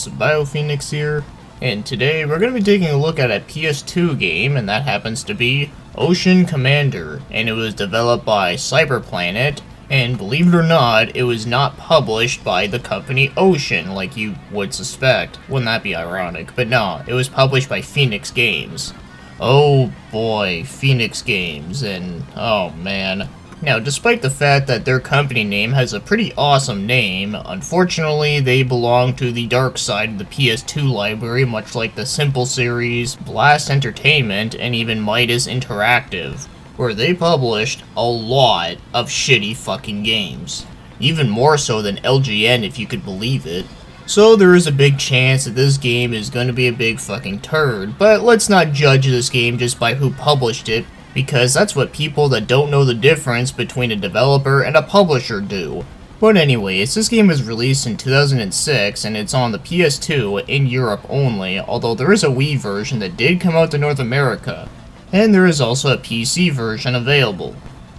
guys, BioPhoenix here, and today we're going to be taking a look at a PS2 game, and that happens to be Ocean Commander, and it was developed by Cyberplanet, and believe it or not, it was not published by the company Ocean, like you would suspect. Wouldn't that be ironic? But no, it was published by Phoenix Games. Oh boy, Phoenix Games, and oh man. Now, despite the fact that their company name has a pretty awesome name, unfortunately they belong to the dark side of the PS2 library, much like the Simple series, Blast Entertainment, and even Midas Interactive, where they published a lot of shitty fucking games. Even more so than LGN, if you could believe it. So there is a big chance that this game is going to be a big fucking turd, but let's not judge this game just by who published it, because that's what people that don't know the difference between a developer and a publisher do. But anyways, this game was released in 2006 and it's on the PS2 in Europe only, although there is a Wii version that did come out to North America. And there is also a PC version available.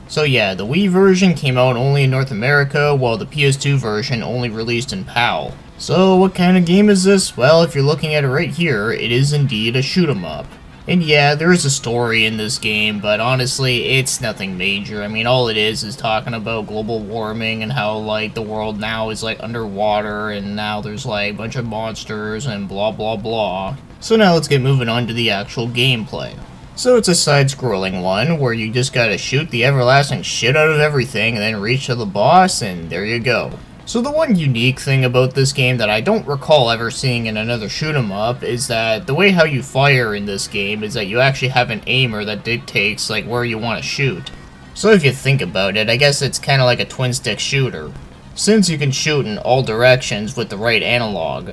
So yeah, the Wii version came out only in North America, while the PS2 version only released in PAL. So what kind of game is this? Well, if you're looking at it right here, it is indeed a shoot 'em up. And yeah, there is a story in this game, but honestly, it's nothing major. I mean, all it is talking about global warming and how, like, the world now is, like, underwater, and now there's, like, a bunch of monsters and blah blah blah. So now let's get moving on to the actual gameplay. So it's a side-scrolling one, where you just gotta shoot the everlasting shit out of everything and then reach to the boss, and there you go. So the one unique thing about this game that I don't recall ever seeing in another shoot 'em up is that the way how you fire in this game is that you actually have an aimer that dictates like where you want to shoot. So if you think about it, I guess it's kind of like a twin-stick shooter, since you can shoot in all directions with the right analog.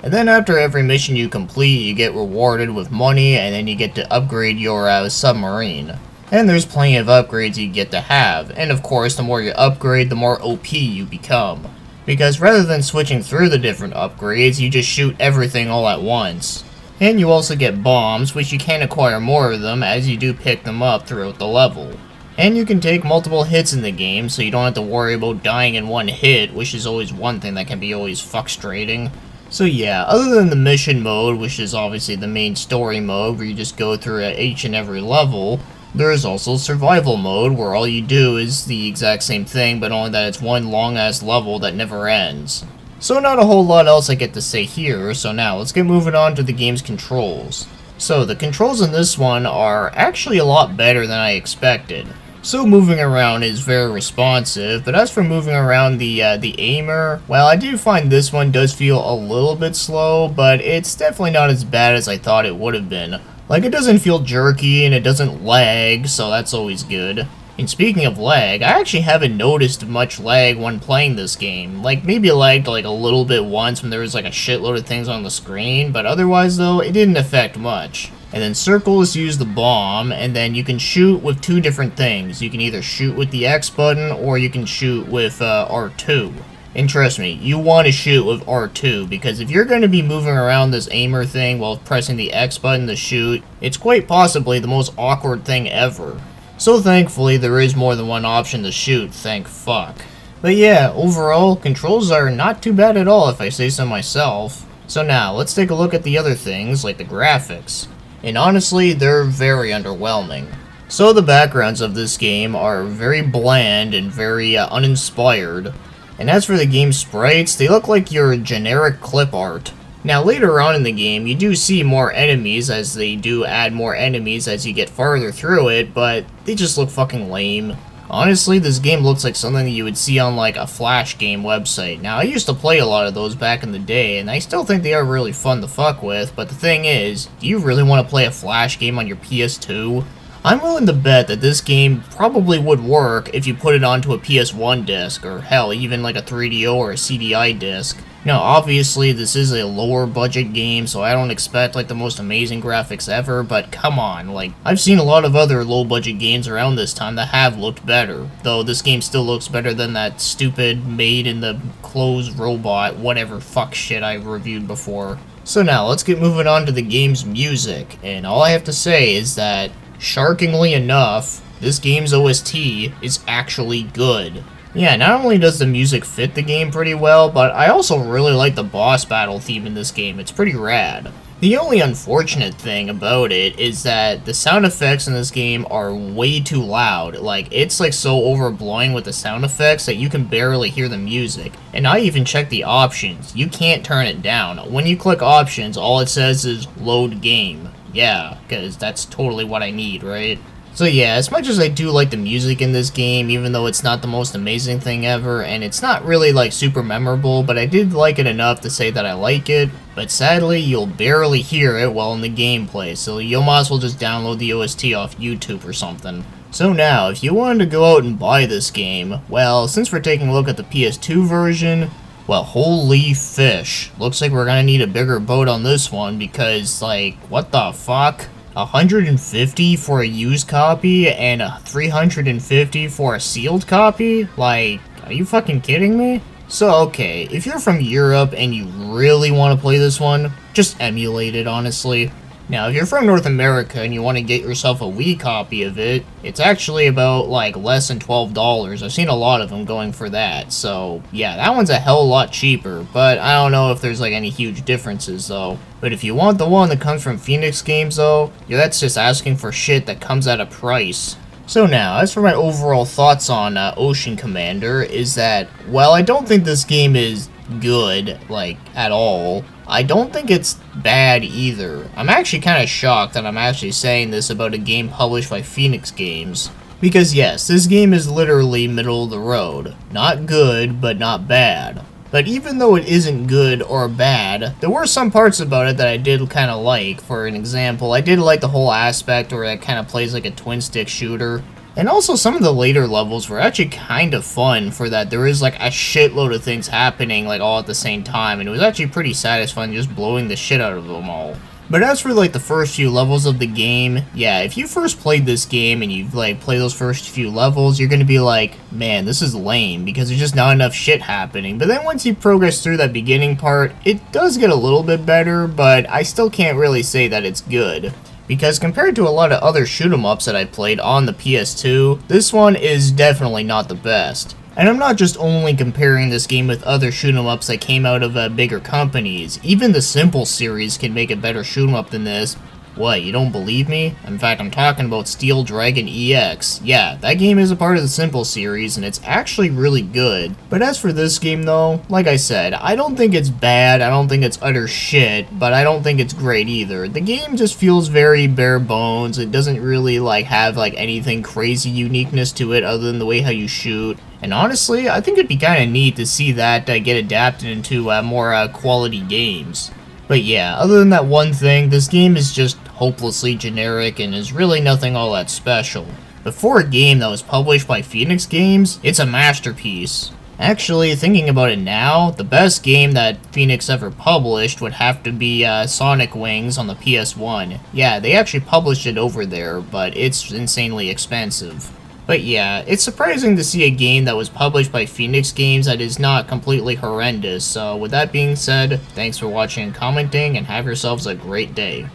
And then after every mission you complete, you get rewarded with money, and then you get to upgrade your submarine. And there's plenty of upgrades you get to have, and of course the more you upgrade, the more OP you become. Because rather than switching through the different upgrades, you just shoot everything all at once. And you also get bombs, which you can acquire more of them as you do pick them up throughout the level. And you can take multiple hits in the game, so you don't have to worry about dying in one hit, which is always one thing that can be always frustrating. So yeah, other than the mission mode, which is obviously the main story mode where you just go through each and every level, there is also survival mode, where all you do is the exact same thing, but only that it's one long-ass level that never ends. So not a whole lot else I get to say here, so now let's get moving on to the game's controls. So the controls in this one are actually a lot better than I expected. So moving around is very responsive, but as for moving around the aimer, well, I do find this one does feel a little bit slow, but it's definitely not as bad as I thought it would have been. Like, it doesn't feel jerky, and it doesn't lag, so that's always good. And speaking of lag, I actually haven't noticed much lag when playing this game. Like, maybe it lagged like a little bit once when there was like a shitload of things on the screen, but otherwise though, it didn't affect much. And then circles use the bomb, and then you can shoot with two different things. You can either shoot with the X button, or you can shoot with R2. And trust me, you want to shoot with R2, because if you're going to be moving around this aimer thing while pressing the X button to shoot, it's quite possibly the most awkward thing ever. So thankfully, there is more than one option to shoot, thank fuck. But yeah, overall, controls are not too bad at all if I say so myself. So now, let's take a look at the other things, like the graphics. And honestly, they're very underwhelming. So the backgrounds of this game are very bland and very uninspired. And as for the game's sprites, they look like your generic clip art. Now later on in the game, you do see more enemies, as they do add more enemies as you get farther through it, but they just look fucking lame. Honestly, this game looks like something that you would see on like a Flash game website. Now I used to play a lot of those back in the day, and I still think they are really fun to fuck with, but the thing is, do you really want to play a Flash game on your PS2? I'm willing to bet that this game probably would work if you put it onto a PS1 disc, or hell, even like a 3DO or a CDI disc. Now, obviously, this is a lower budget game, so I don't expect like the most amazing graphics ever, but come on, like, I've seen a lot of other low budget games around this time that have looked better, though this game still looks better than that stupid made in the clothes robot, whatever fuck shit I reviewed before. So now, let's get moving on to the game's music, and all I have to say is that, shockingly enough, this game's OST is actually good. Yeah, not only does the music fit the game pretty well, but I also really like the boss battle theme in this game. It's pretty rad. The only unfortunate thing about it is that the sound effects in this game are way too loud. Like, it's like so overblowing with the sound effects that you can barely hear the music. And I even checked the options. You can't turn it down. When you click options, all it says is load game. Yeah, because that's totally what I need, right? So yeah, as much as I do like the music in this game, even though it's not the most amazing thing ever, and it's not really like super memorable, but I did like it enough to say that I like it, but sadly you'll barely hear it while in the gameplay, so you might as well just download the OST off YouTube or something. So now, if you wanted to go out and buy this game, well, since we're taking a look at the PS2 version, well, holy fish. Looks like we're gonna need a bigger boat on this one because, like, what the fuck? 150 for a used copy and a 350 for a sealed copy? Like, are you fucking kidding me? So, okay, if you're from Europe and you really want to play this one, just emulate it, honestly. Now, if you're from North America and you want to get yourself a Wii copy of it, it's actually about, like, less than $12. I've seen a lot of them going for that, so, yeah, that one's a hell of a lot cheaper, but I don't know if there's, like, any huge differences, though. But if you want the one that comes from Phoenix Games, though, yeah, that's just asking for shit that comes at a price. So now, as for my overall thoughts on Ocean Commander, is that, well, I don't think this game is good, like, at all. I don't think it's bad either. I'm actually kind of shocked that I'm actually saying this about a game published by Phoenix Games. Because yes, this game is literally middle of the road. Not good, but not bad. But even though it isn't good or bad, there were some parts about it that I did kind of like. For an example, I did like the whole aspect where it kind of plays like a twin-stick shooter. And also some of the later levels were actually kind of fun for that. There is like a shitload of things happening like all at the same time, and it was actually pretty satisfying just blowing the shit out of them all. But as for like the first few levels of the game, yeah, if you first played this game and you like play those first few levels, you're gonna be like, man, this is lame because there's just not enough shit happening. But then once you progress through that beginning part, it does get a little bit better, but I still can't really say that it's good. Because compared to a lot of other shoot-'em-ups that I played on the PS2, this one is definitely not the best. And I'm not just only comparing this game with other shoot-'em-ups that came out of bigger companies. Even the Simple series can make a better shoot-'em-up than this. What, you don't believe me? In fact, I'm talking about Steel Dragon EX. Yeah, that game is a part of the Simple series, and it's actually really good. But as for this game, though, like I said, I don't think it's bad, I don't think it's utter shit, but I don't think it's great either. The game just feels very bare bones. It doesn't really, like, have, like, anything crazy uniqueness to it other than the way how you shoot. And honestly, I think it'd be kind of neat to see that get adapted into more quality games. But yeah, other than that one thing, this game is just hopelessly generic and is really nothing all that special. But for a game that was published by Phoenix Games, it's a masterpiece. Actually, thinking about it now, the best game that Phoenix ever published would have to be Sonic Wings on the PS1. Yeah, they actually published it over there, but it's insanely expensive. But yeah, it's surprising to see a game that was published by Phoenix Games that is not completely horrendous. So with that being said, thanks for watching and commenting, and have yourselves a great day.